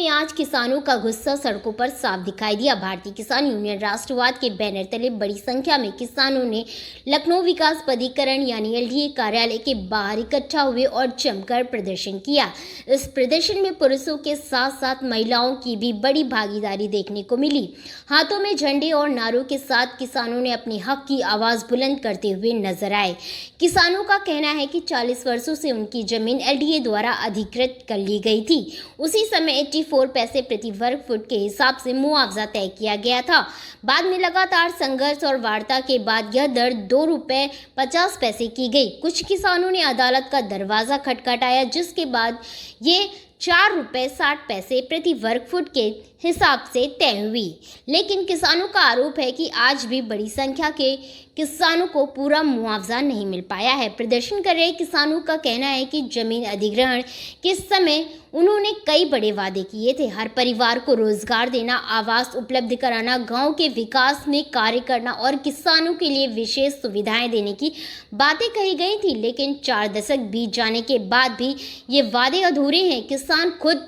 में आज किसानों का गुस्सा सड़कों पर साफ दिखाई दिया। भारतीय किसान यूनियन राष्ट्रवाद के बैनर तले बड़ी संख्या में किसानों ने लखनऊ विकास प्राधिकरण यानी एलडीए कार्यालय के बाहर इकट्ठा हुए और जमकर प्रदर्शन किया। इस प्रदर्शन में पुरुषों के साथ साथ महिलाओं की भी बड़ी भागीदारी देखने को मिली। हाथों में झंडे और नारों के साथ किसानों ने अपने हक की आवाज़ बुलंद करते हुए नजर आए। किसानों का कहना है कि 40 वर्षों से उनकी जमीन एलडीए द्वारा अधिकृत कर ली गई थी। उसी समय 84 पैसे प्रति वर्ग फुट के हिसाब से मुआवजा तय किया गया था। बाद में लगातार संघर्ष और वार्ता के बाद यह दर 2 रुपये 50 पैसे की गई। कुछ किसानों ने अदालत का दरवाज़ा खटखटाया, जिसके बाद ये 4 रुपये 60 पैसे प्रति वर्ग फुट के हिसाब से तय हुई। लेकिन किसानों का आरोप है कि आज भी बड़ी संख्या के किसानों को पूरा मुआवजा नहीं मिल पाया है। प्रदर्शन कर रहे किसानों का कहना है कि जमीन अधिग्रहण के समय उन्होंने कई बड़े वादे किए थे। हर परिवार को रोजगार देना, आवास उपलब्ध कराना, गांव के विकास में कार्य करना और किसानों के लिए विशेष सुविधाएं देने की बातें कही गई थी। लेकिन 4 दशक बीत जाने के बाद भी ये वादे अधूरे हैं। किसान खुद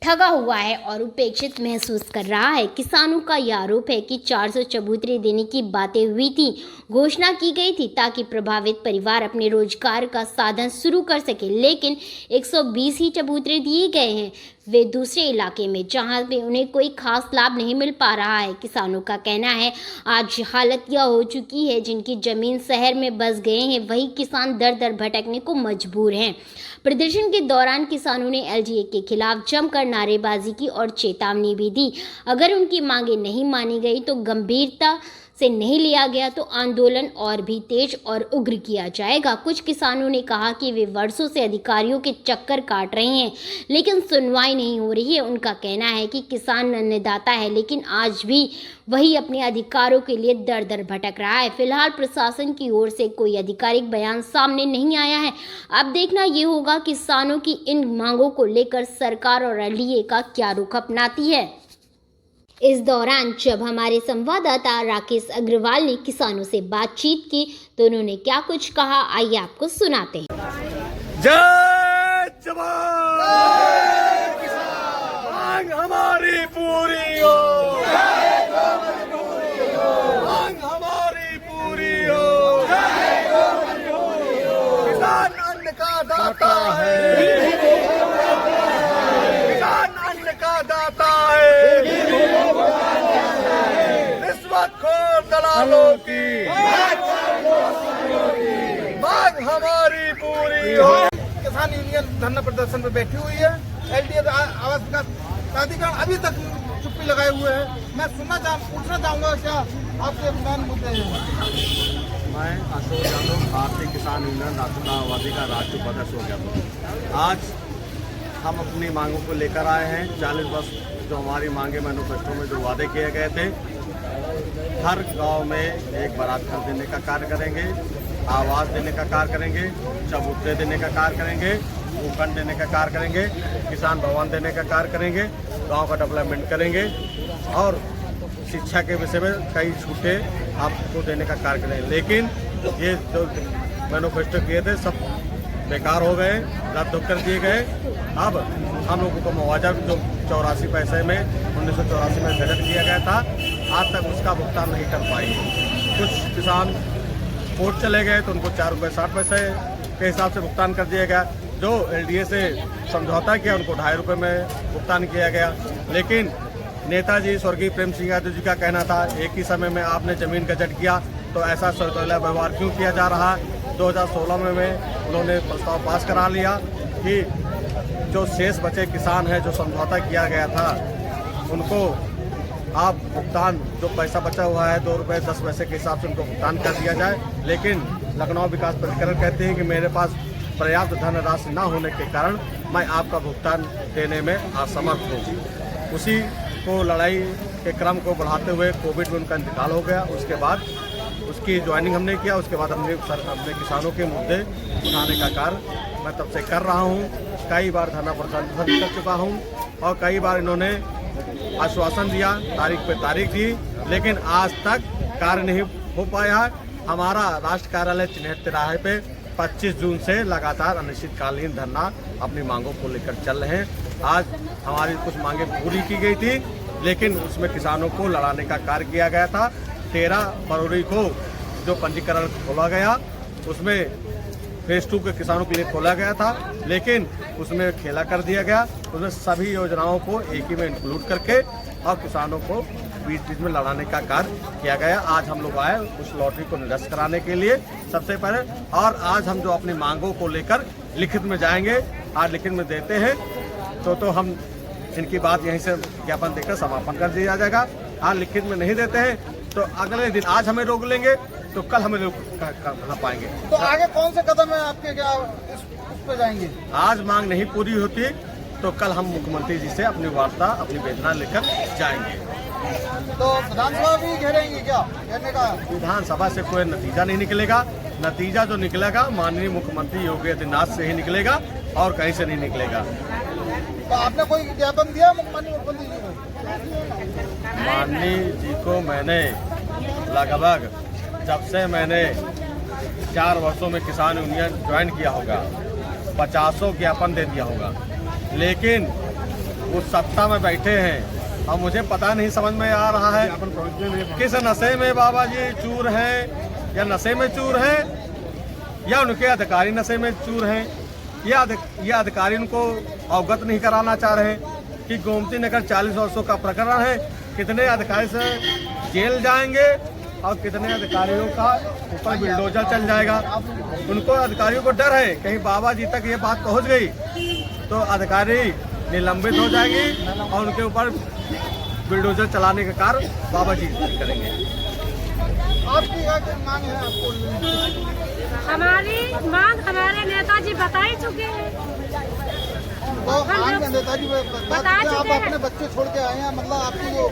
ठगा हुआ है और उपेक्षित महसूस कर रहा है। किसानों का यह आरोप है कि 400 चबूतरे देने की बातें हुई थी, घोषणा की गई थी ताकि प्रभावित परिवार अपने रोजगार का साधन शुरू कर सके, लेकिन 120 ही चबूतरे दिए गए हैं, वे दूसरे इलाके में जहां पे उन्हें कोई खास लाभ नहीं मिल पा रहा है। किसानों का कहना है आज हालत यह हो चुकी है, जिनकी जमीन शहर में बस गए हैं वही किसान दर दर भटकने को मजबूर हैं। प्रदर्शन के दौरान किसानों ने एलडीए के खिलाफ जमकर नारेबाजी की और चेतावनी भी दी। अगर उनकी मांगे नहीं मानी गई तो गंभीरता से नहीं लिया गया तो आंदोलन और भी तेज और उग्र किया जाएगा। कुछ किसानों ने कहा कि वे वर्षों से अधिकारियों के चक्कर काट रहे हैं, लेकिन सुनवाई नहीं हो रही है। उनका कहना है कि किसान अन्नदाता है, लेकिन आज भी वही अपने अधिकारों के लिए दर दर भटक रहा है। फिलहाल प्रशासन की ओर से कोई आधिकारिक बयान सामने नहीं आया है। अब देखना ये होगा किसानों की इन मांगों को लेकर सरकार और एलडीए का क्या रुख अपनाती है। इस दौरान जब हमारे संवाददाता राकेश अग्रवाल ने किसानों से बातचीत की तो उन्होंने क्या कुछ कहा, आइए आपको सुनाते हैं। जय जवान, जय किसान, मांग हमारी पूरी हो, जय पूरी हो, मांग हमारी पूरी हो, जय पूरी हो। किसान अन्न का दाता है, किसान अन्न का दाता है, रिश्वतखोर दलालों की मांग हमारी पूरी हो। किसान यूनियन धरना प्रदर्शन में बैठी हुई है। एलडीए आवास विकास प्राधिकरण अभी तक चुप्पी लगाए हुए है। मैं पूछना चाहूँगा क्या आपके मेन मुद्दे हैं। मैं अशोक यादव, भारतीय किसान यूनियन राष्ट्रवादी का राष्ट्रीय उपाध्यक्ष हो गया था। आज हम अपनी मांगों को लेकर आए हैं। 40 वर्ष जो हमारी मांगे मैनिफेस्टो में जो वादे किए गए थे, हर गांव में एक बारात घर देने का कार्य करेंगे, आवास देने का कार्य करेंगे, चबूतरे देने का कार्य करेंगे, भूखंड देने का कार्य करेंगे, किसान भवन देने का कार्य करेंगे, गांव का डेवलपमेंट करेंगे और शिक्षा के विषय में कई छूटें आपको देने का कार्य करेंगे। लेकिन ये जो मैनिफेस्टो किए थे सब बेकार हो गए, रद्द कर दिए गए। अब हम लोगों को मुआवजा जो 84 पैसे में 1984 में बजट किया गया था, आज तक उसका भुगतान नहीं कर पाए। कुछ किसान कोर्ट चले गए तो उनको 4 रुपये 60 पैसे के हिसाब से भुगतान कर दिया गया। जो एलडीए से समझौता किया उनको 2.5 रुपये में भुगतान किया गया। लेकिन नेताजी स्वर्गीय प्रेम सिंह यादव जी का कहना था, एक ही समय में आपने जमीन गजट किया तो ऐसा सौतेला व्यवहार क्यों किया जा रहा। 2016 में उन्होंने प्रस्ताव पास करा लिया कि जो शेष बचे किसान हैं, जो समझौता किया गया था, उनको आप भुगतान जो पैसा बचा हुआ है 2 रुपये 10 पैसे के हिसाब से उनको भुगतान कर दिया जाए। लेकिन लखनऊ विकास प्राधिकरण कहते हैं कि मेरे पास पर्याप्त धनराशि न होने के कारण मैं आपका भुगतान देने में असमर्थ हूँ। उसी को लड़ाई के क्रम को बढ़ाते हुए कोविड में उनका इंतकाल हो गया। उसके बाद उसकी ज्वाइनिंग हमने किया। उसके बाद हमने अपने किसानों के मुद्दे उठाने का कार्य मैं तब से कर रहा हूँ। कई बार धरना प्रदर्शन कर चुका हूँ और कई बार इन्होंने आश्वासन दिया, तारीख पे तारीख दी, लेकिन आज तक कार्य नहीं हो पाया। हमारा राष्ट्र कार्यालय चिन्हित तिराहे पे 25 जून से लगातार अनिश्चितकालीन धरना अपनी मांगों को लेकर चल रहे हैं। आज हमारी कुछ मांगे पूरी की गई थी, लेकिन उसमें किसानों को लड़ाने का कार्य किया गया था। 13 फरवरी को जो पंजीकरण खोला गया उसमें फेज 2 के किसानों के लिए खोला गया था, लेकिन उसमें खेला कर दिया गया। उसमें सभी योजनाओं को एक ही में इंक्लूड करके और किसानों को बीच बीच में लड़ाने का कार्य किया गया। आज हम लोग आए उस लॉटरी को निरस्त कराने के लिए सबसे पहले, और आज हम जो अपनी मांगों को लेकर लिखित में जाएंगे, आज लिखित में देते हैं तो हम इनकी बात यहीं से ज्ञापन देकर समापन कर दिया जाएगा। आज लिखित में नहीं देते हैं तो अगले दिन आज हमें रोक लेंगे तो कल हमें रोक कहाँ पाएंगे। तो आगे कौन से कदम है आपके, क्या उस पे जाएंगे? आज मांग नहीं पूरी होती तो कल हम मुख्यमंत्री जी से अपनी वार्ता, अपनी वेदना लेकर जाएंगे। तो विधानसभा भी घेरेंगे क्या, घेरने का? विधानसभा से कोई नतीजा नहीं निकलेगा। नतीजा जो निकलेगा माननीय मुख्यमंत्री योगी आदित्यनाथ से ही निकलेगा और कहीं से नहीं निकलेगा। तो आपने कोई ज्ञापन दिया मुख्यमंत्री जी को? माननीय जी को मैंने लगभग जब से मैंने 4 वर्षों में किसान यूनियन ज्वाइन किया होगा 50 ज्ञापन दे दिया होगा, लेकिन वो सत्ता में बैठे हैं और मुझे पता नहीं समझ में आ रहा है किस नशे में बाबा जी चूर हैं, या नशे में चूर हैं या उनके अधिकारी नशे में चूर हैं, ये अधिकारी उनको अवगत नहीं कराना चाह रहे हैं कि गोमती नगर 40 वर्षों का प्रकरण है, कितने अधिकारी से जेल जाएंगे और कितने अधिकारियों का ऊपर बिल्डोजर चल जाएगा। उनको अधिकारियों को डर है कहीं बाबा जी तक ये बात पहुंच गई तो अधिकारी निलंबित हो जाएंगी और उनके ऊपर बिल्डोजर चलाने का कार्य बाबा जी करेंगे। आपकी क्या मांग है? आपको हमारी मांग हमारे नेताजी बता ही चुके हैं। तो मांग में नेताजी बता आप चुके हैं। अपने बच्चे छोड़ के आए हैं, मतलब आपकी वो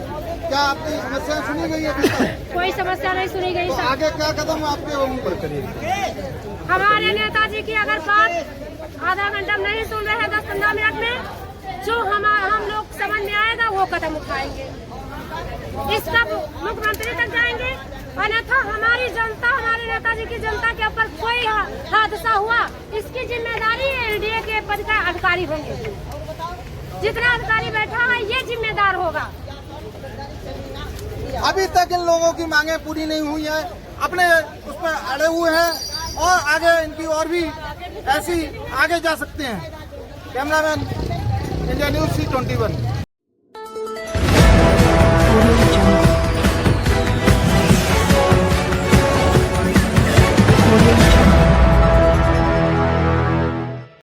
क्या आपकी समस्या सुनी गई है अभी तक? कोई समस्या नहीं सुनी गई तो सर। आगे क्या कदम आपके ऊपर करिए? हमारे नेताजी की अगर बात आधा घंटा नहीं सुन रहे हैं 10-15 मिनट में, जो हम लोग समझ में आएगा वो कदम उठाएंगे, इसका मुख्यमंत्री तक जाएंगे। अन्यथा हमारी जनता, हमारे नेताजी की जनता के ऊपर कोई हादसा हुआ इसकी जिम्मेदारी एलडीए के पद का अधिकारी होंगे। जितना अधिकारी बैठा है ये जिम्मेदार होगा। अभी तक इन लोगों की मांगे पूरी नहीं हुई है, अपने उस पर अड़े हुए हैं और आगे इनकी और भी ऐसी आगे जा सकते हैं। Cameraman India news C21।